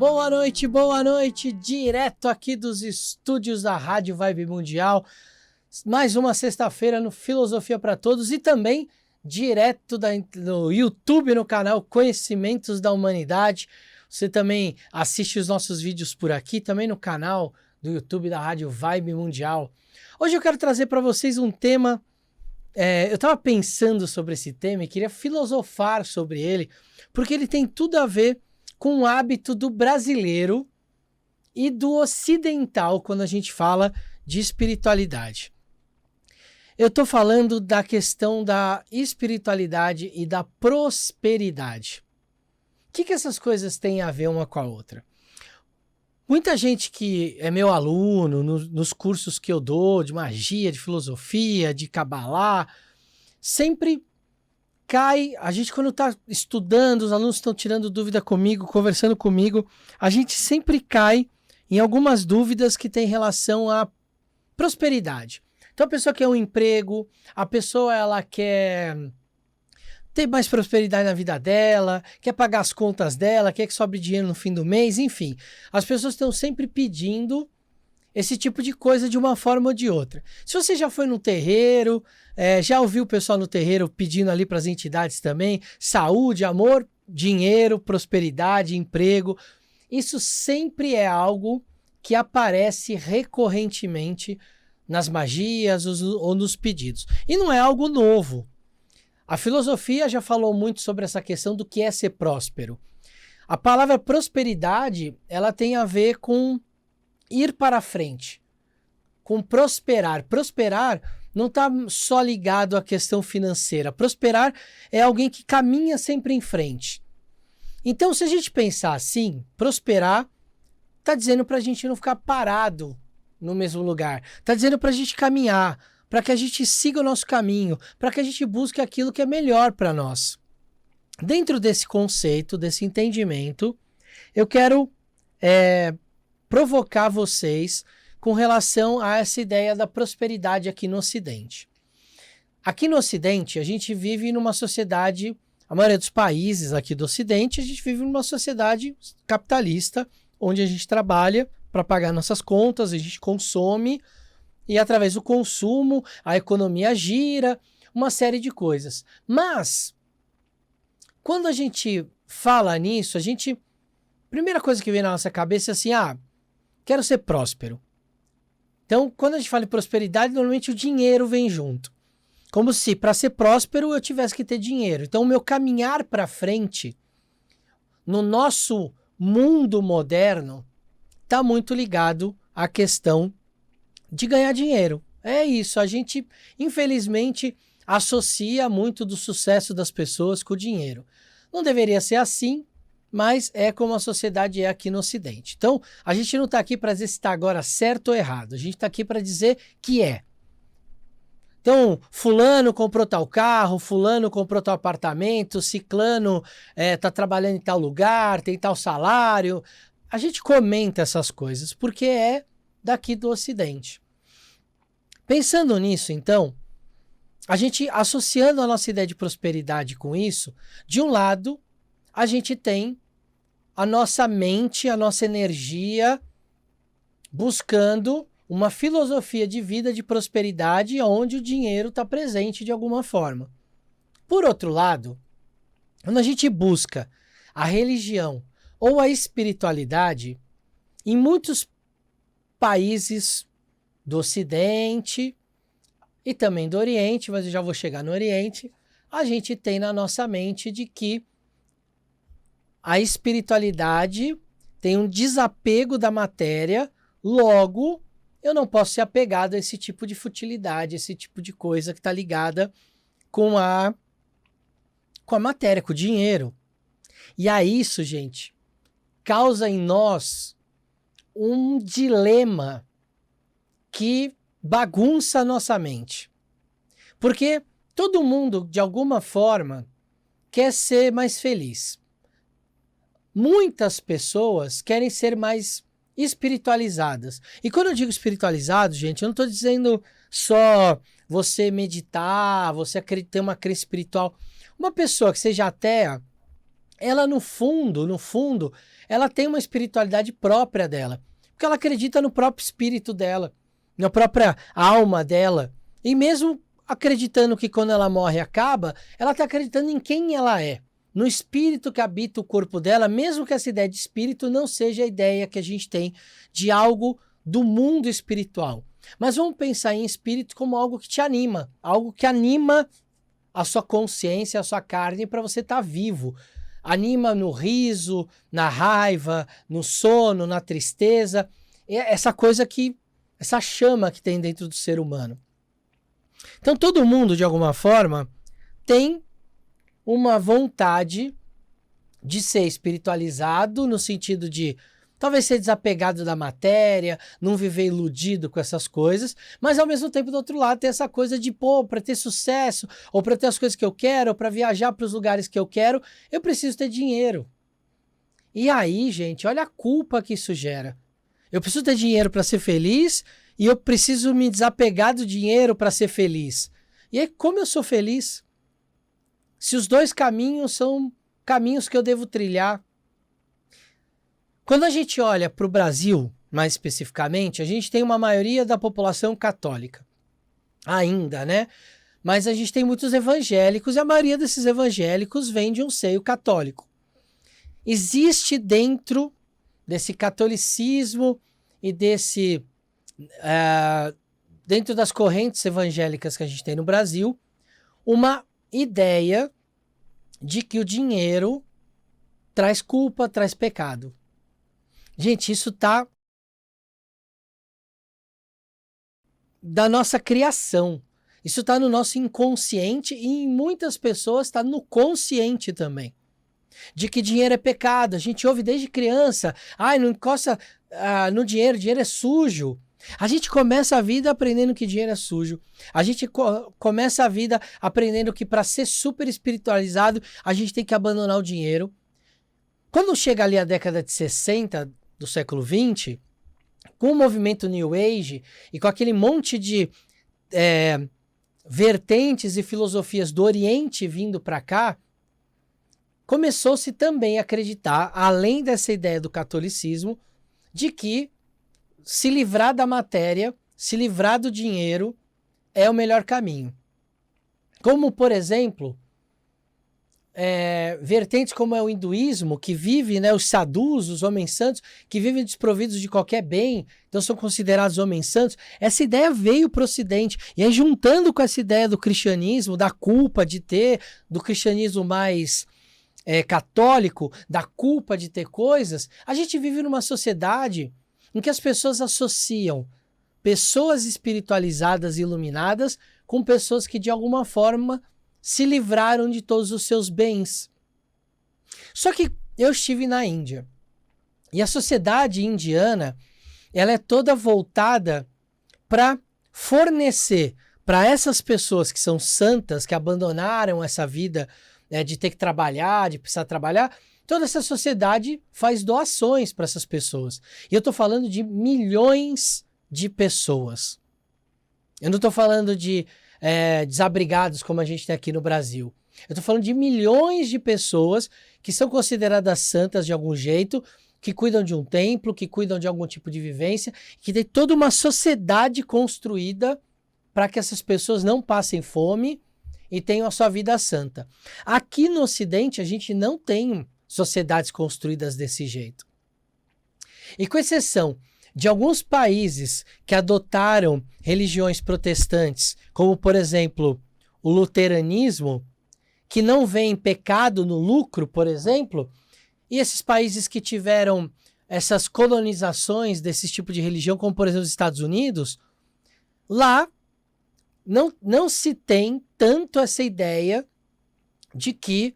boa noite, direto aqui dos estúdios da Rádio Vibe Mundial. Mais uma sexta-feira no Filosofia para Todos e também direto do YouTube no canal Conhecimentos da Humanidade. Você também assiste os nossos vídeos por aqui, também no canal do YouTube da Rádio Vibe Mundial. Hoje eu quero trazer para vocês um tema. Eu estava pensando sobre esse tema e queria filosofar sobre ele, porque ele tem tudo a ver com o hábito do brasileiro e do ocidental quando a gente fala de espiritualidade. Eu estou falando da questão da espiritualidade e da prosperidade. O que essas coisas têm a ver uma com a outra? Muita gente que é meu aluno nos cursos que eu dou de magia, de filosofia, de cabalá, sempre cai, a gente quando está estudando, os alunos estão tirando dúvida comigo, conversando comigo, a gente sempre cai em algumas dúvidas que têm relação à prosperidade. Então a pessoa quer um emprego, a pessoa ela quer ter mais prosperidade na vida dela, quer pagar as contas dela, quer que sobre dinheiro no fim do mês, enfim. As pessoas estão sempre pedindo esse tipo de coisa de uma forma ou de outra. Se você já foi no terreiro, já ouviu o pessoal no terreiro pedindo ali para as entidades também, saúde, amor, dinheiro, prosperidade, emprego, isso sempre é algo que aparece recorrentemente nas magias ou nos pedidos. E não é algo novo. A filosofia já falou muito sobre essa questão do que é ser próspero. A palavra prosperidade, ela tem a ver com ir para frente, com prosperar. Prosperar não está só ligado à questão financeira. Prosperar é alguém que caminha sempre em frente. Então, se a gente pensar assim, prosperar está dizendo para a gente não ficar parado no mesmo lugar. Está dizendo para a gente caminhar, para que a gente siga o nosso caminho, para que a gente busque aquilo que é melhor para nós. Dentro desse conceito, desse entendimento, eu quero provocar vocês com relação a essa ideia da prosperidade aqui no Ocidente. Aqui no Ocidente, a gente vive numa sociedade, a maioria dos países aqui do Ocidente, a gente vive numa sociedade capitalista, onde a gente trabalha para pagar nossas contas, a gente consome, e através do consumo, a economia gira, uma série de coisas. Mas, quando a gente fala nisso, primeira coisa que vem na nossa cabeça é assim, quero ser próspero. Então, quando a gente fala em prosperidade, normalmente o dinheiro vem junto. Como se, para ser próspero, eu tivesse que ter dinheiro. Então, o meu caminhar para frente, no nosso mundo moderno, está muito ligado à questão de ganhar dinheiro. É isso, a gente, infelizmente, associa muito do sucesso das pessoas com o dinheiro. Não deveria ser assim, mas é como a sociedade é aqui no Ocidente. Então, a gente não está aqui para dizer se está agora certo ou errado. A gente está aqui para dizer que é. Então, fulano comprou tal carro, fulano comprou tal apartamento, ciclano está trabalhando em tal lugar, tem tal salário. A gente comenta essas coisas porque é daqui do Ocidente. Pensando nisso, então, a gente associando a nossa ideia de prosperidade com isso, de um lado, a gente tem a nossa mente, a nossa energia buscando uma filosofia de vida de prosperidade onde o dinheiro está presente de alguma forma. Por outro lado, quando a gente busca a religião ou a espiritualidade, em muitos países do Ocidente e também do Oriente, mas eu já vou chegar no Oriente, a gente tem na nossa mente de que a espiritualidade tem um desapego da matéria, logo eu não posso ser apegado a esse tipo de futilidade, esse tipo de coisa que está ligada com a matéria, com o dinheiro. E aí isso, gente, causa em nós um dilema que bagunça a nossa mente. Porque todo mundo, de alguma forma, quer ser mais feliz. Muitas pessoas querem ser mais espiritualizadas. E quando eu digo espiritualizado, gente, eu não estou dizendo só você meditar, você ter uma crença espiritual. Uma pessoa que seja ateia, ela no fundo, ela tem uma espiritualidade própria dela. Porque ela acredita no próprio espírito dela, na própria alma dela. E mesmo acreditando que quando ela morre acaba, ela está acreditando em quem ela é. No espírito que habita o corpo dela, mesmo que essa ideia de espírito não seja a ideia que a gente tem de algo do mundo espiritual. Mas vamos pensar em espírito como algo que te anima, algo que anima a sua consciência, a sua carne para você estar vivo. Anima no riso, na raiva, no sono, na tristeza. Essa coisa essa chama que tem dentro do ser humano. Então todo mundo, de alguma forma, tem uma vontade de ser espiritualizado no sentido de talvez ser desapegado da matéria, não viver iludido com essas coisas, mas ao mesmo tempo, do outro lado, tem essa coisa de, para ter sucesso, ou para ter as coisas que eu quero, ou para viajar para os lugares que eu quero, eu preciso ter dinheiro. E aí, gente, olha a culpa que isso gera. Eu preciso ter dinheiro para ser feliz e eu preciso me desapegar do dinheiro para ser feliz. E aí, como eu sou feliz? Se os dois caminhos são caminhos que eu devo trilhar. Quando a gente olha para o Brasil, mais especificamente, a gente tem uma maioria da população católica. Ainda, né? Mas a gente tem muitos evangélicos e a maioria desses evangélicos vem de um seio católico. Existe dentro desse catolicismo e dentro das correntes evangélicas que a gente tem no Brasil, uma ideia de que o dinheiro traz culpa, traz pecado. Gente, isso tá da nossa criação. Isso tá no nosso inconsciente e em muitas pessoas tá no consciente também. De que dinheiro é pecado. A gente ouve desde criança. Ai, não encosta no dinheiro, dinheiro é sujo. A gente começa a vida aprendendo que dinheiro é sujo. A gente começa a vida aprendendo que para ser super espiritualizado, a gente tem que abandonar o dinheiro. Quando chega ali a década de 60 do século 20, com o movimento New Age e com aquele monte de vertentes e filosofias do Oriente vindo para cá, começou-se também a acreditar, além dessa ideia do catolicismo, de que se livrar da matéria, se livrar do dinheiro é o melhor caminho. Como, por exemplo, vertentes como é o hinduísmo, que vive, né, os sadhus, os homens santos, que vivem desprovidos de qualquer bem, então são considerados homens santos. Essa ideia veio para o Ocidente. E aí, juntando com essa ideia do cristianismo, da culpa de ter, do cristianismo mais católico, da culpa de ter coisas, a gente vive numa sociedade em que as pessoas associam pessoas espiritualizadas e iluminadas com pessoas que de alguma forma se livraram de todos os seus bens. Só que eu estive na Índia e a sociedade indiana, ela é toda voltada para fornecer para essas pessoas que são santas, que abandonaram essa vida de ter que trabalhar, de precisar trabalhar. Toda essa sociedade faz doações para essas pessoas. E eu estou falando de milhões de pessoas. Eu não estou falando de desabrigados como a gente tem aqui no Brasil. Eu estou falando de milhões de pessoas que são consideradas santas de algum jeito, que cuidam de um templo, que cuidam de algum tipo de vivência, que tem toda uma sociedade construída para que essas pessoas não passem fome e tenham a sua vida santa. Aqui no Ocidente a gente não tem sociedades construídas desse jeito. E com exceção de alguns países que adotaram religiões protestantes, como por exemplo o luteranismo, que não vê pecado no lucro, por exemplo, e esses países que tiveram essas colonizações desse tipo de religião, como por exemplo os Estados Unidos, lá não se tem tanto essa ideia de que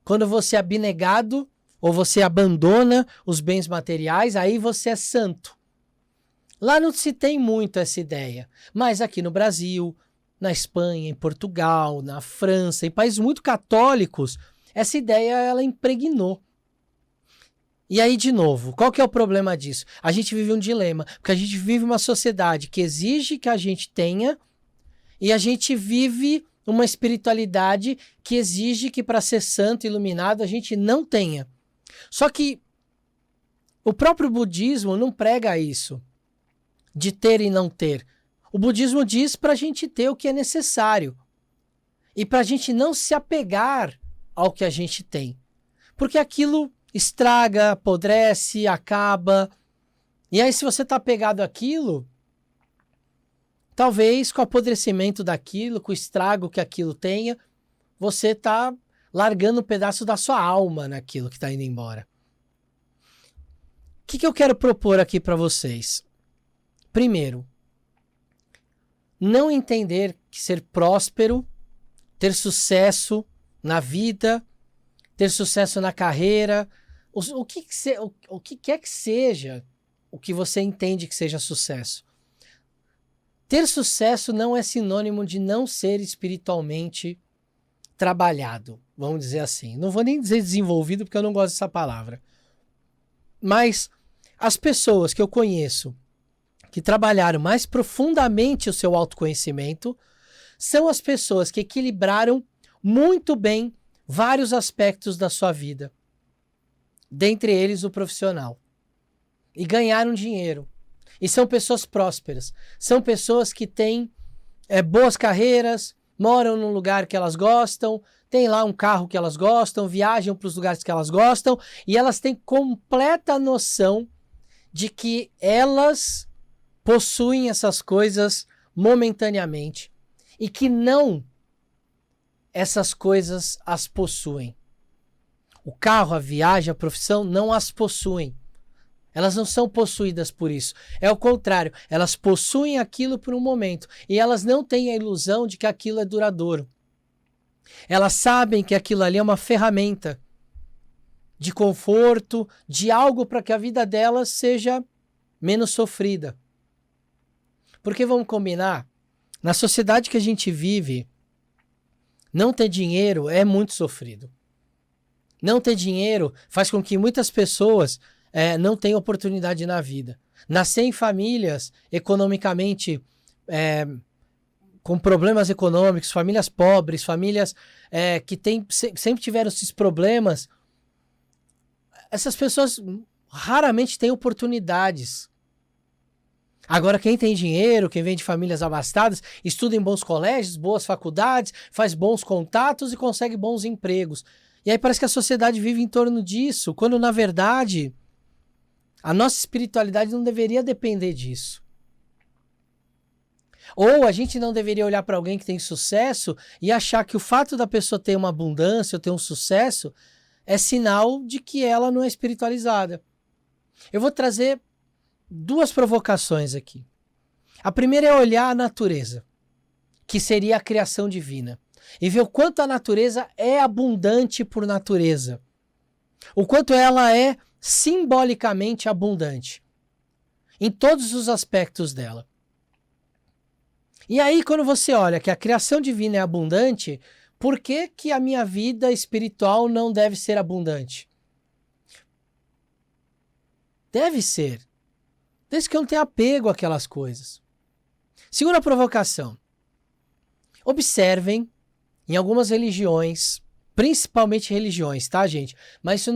quando você é abnegado ou você abandona os bens materiais, aí você é santo. Lá não se tem muito essa ideia, mas aqui no Brasil, na Espanha, em Portugal, na França, em países muito católicos, essa ideia ela impregnou. E aí, de novo, qual que é o problema disso? A gente vive um dilema, porque a gente vive uma sociedade que exige que a gente tenha e a gente vive uma espiritualidade que exige que para ser santo e iluminado a gente não tenha. Só que o próprio budismo não prega isso, de ter e não ter. O budismo diz para a gente ter o que é necessário e para a gente não se apegar ao que a gente tem. Porque aquilo estraga, apodrece, acaba. E aí se você está apegado àquilo, talvez com o apodrecimento daquilo, com o estrago que aquilo tenha, você está largando um pedaço da sua alma naquilo que está indo embora. O que eu quero propor aqui para vocês? Primeiro, não entender que ser próspero, ter sucesso na vida, ter sucesso na carreira, o que quer que seja o que você entende que seja sucesso. Ter sucesso não é sinônimo de não ser espiritualmente trabalhado, vamos dizer assim. Não vou nem dizer desenvolvido, porque eu não gosto dessa palavra. Mas as pessoas que eu conheço que trabalharam mais profundamente o seu autoconhecimento são as pessoas que equilibraram muito bem vários aspectos da sua vida, dentre eles o profissional, e ganharam dinheiro. E são pessoas prósperas, são pessoas que têm boas carreiras, moram num lugar que elas gostam, têm lá um carro que elas gostam, viajam para os lugares que elas gostam, e elas têm completa noção de que elas possuem essas coisas momentaneamente e que não essas coisas as possuem. O carro, a viagem, a profissão não as possuem. Elas não são possuídas por isso. É o contrário, elas possuem aquilo por um momento e elas não têm a ilusão de que aquilo é duradouro. Elas sabem que aquilo ali é uma ferramenta de conforto, de algo para que a vida delas seja menos sofrida. Porque vamos combinar, na sociedade que a gente vive, não ter dinheiro é muito sofrido. Não ter dinheiro faz com que muitas pessoas não tenham oportunidade na vida. Nascer em famílias economicamente com problemas econômicos, famílias pobres, famílias que sempre tiveram esses problemas, essas pessoas raramente têm oportunidades. Agora, quem tem dinheiro, quem vem de famílias abastadas, estuda em bons colégios, boas faculdades, faz bons contatos e consegue bons empregos. E aí parece que a sociedade vive em torno disso, quando na verdade a nossa espiritualidade não deveria depender disso. Ou a gente não deveria olhar para alguém que tem sucesso e achar que o fato da pessoa ter uma abundância ou ter um sucesso é sinal de que ela não é espiritualizada. Eu vou trazer duas provocações aqui. A primeira é olhar a natureza, que seria a criação divina, e ver o quanto a natureza é abundante por natureza, o quanto ela é simbolicamente abundante, em todos os aspectos dela. E aí, quando você olha que a criação divina é abundante, por que que a minha vida espiritual não deve ser abundante? Deve ser. Desde que eu não tenha apego àquelas coisas. Segunda provocação. Observem em algumas religiões, principalmente religiões, tá, gente? Mas isso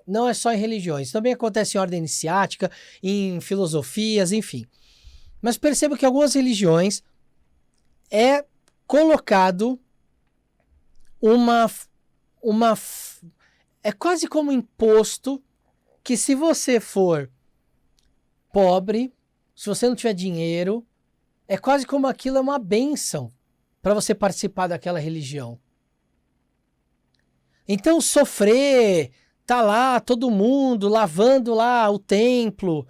não é só em religiões. Também acontece em ordem iniciática, em filosofias, enfim. Mas perceba que algumas religiões é colocado é quase como imposto que se você for pobre, se você não tiver dinheiro, é quase como aquilo é uma bênção para você participar daquela religião. Então sofrer, tá lá todo mundo lavando lá o templo,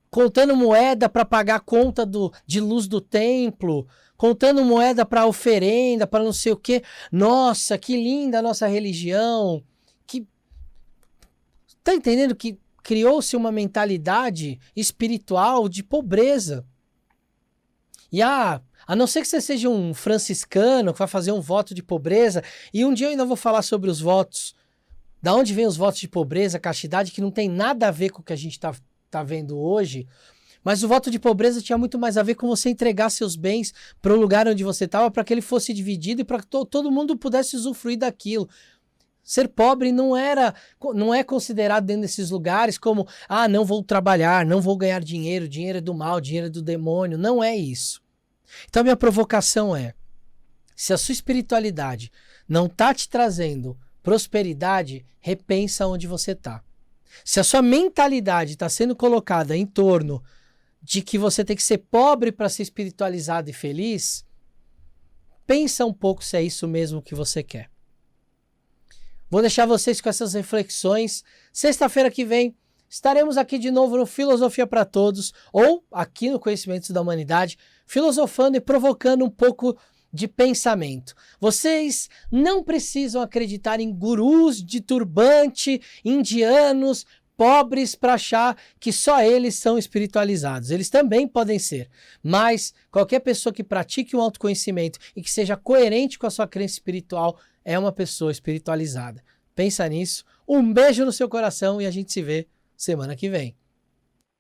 contando moeda para pagar a conta de luz do templo, contando moeda para oferenda, para não sei o quê. Nossa, que linda a nossa religião. Tá entendendo que criou-se uma mentalidade espiritual de pobreza. E a não ser que você seja um franciscano que vai fazer um voto de pobreza, e um dia eu ainda vou falar sobre os votos, da onde vem os votos de pobreza, castidade, que não tem nada a ver com o que a gente tá vendo hoje, Mas o voto de pobreza tinha muito mais a ver com você entregar seus bens para o lugar onde você estava, para que ele fosse dividido e para que todo mundo pudesse usufruir daquilo. Ser pobre não é considerado dentro desses lugares como, não vou trabalhar, não vou ganhar dinheiro, dinheiro é do mal, dinheiro é do demônio. Não é isso. Então, a minha provocação é, se a sua espiritualidade não está te trazendo prosperidade, repensa onde você está. Se a sua mentalidade está sendo colocada em torno de que você tem que ser pobre para ser espiritualizado e feliz, pensa um pouco se é isso mesmo que você quer. Vou deixar vocês com essas reflexões. Sexta-feira que vem estaremos aqui de novo no Filosofia para Todos, ou aqui no Conhecimentos da Humanidade, filosofando e provocando um pouco de pensamento. Vocês não precisam acreditar em gurus de turbante, indianos, pobres, para achar que só eles são espiritualizados. Eles também podem ser, mas qualquer pessoa que pratique um autoconhecimento e que seja coerente com a sua crença espiritual é uma pessoa espiritualizada. Pensa nisso. Um beijo no seu coração e a gente se vê semana que vem.